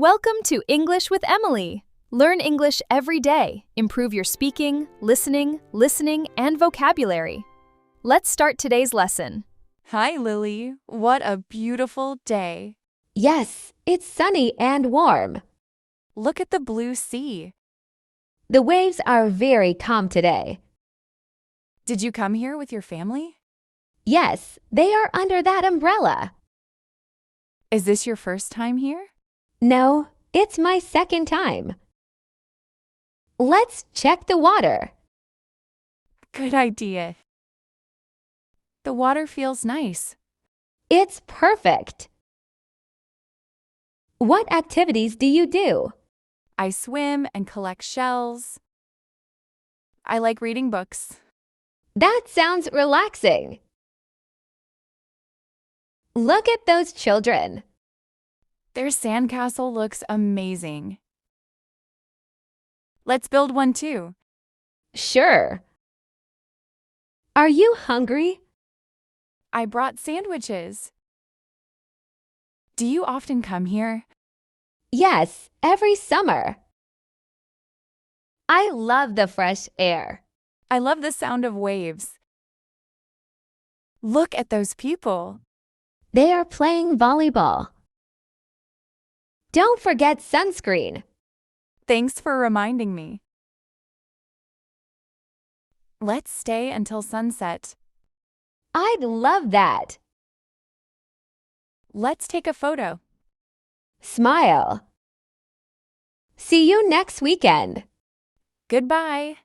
Welcome to English with Emily. Learn English every day. Improve your speaking, listening, and vocabulary. Let's start today's lesson. Hi, Lily. What a beautiful day. Yes, it's sunny and warm. Look at the blue sea. The waves are very calm today. Did you come here with your family? Yes, they are under that umbrella. Is this your first time here? No, it's my second time. Let's check the water. Good idea. The water feels nice. It's perfect. What activities do you do? I swim and collect shells. I like reading books. That sounds relaxing. Look at those children. Their sandcastle looks amazing. Let's build one too. Sure. Are you hungry? I brought sandwiches. Do you often come here? Yes, every summer. I love the fresh air. I love the sound of waves. Look at those people. They are playing volleyball. Don't forget sunscreen. Thanks for reminding me. Let's stay until sunset. I'd love that. Let's take a photo. Smile. See you next weekend. Goodbye.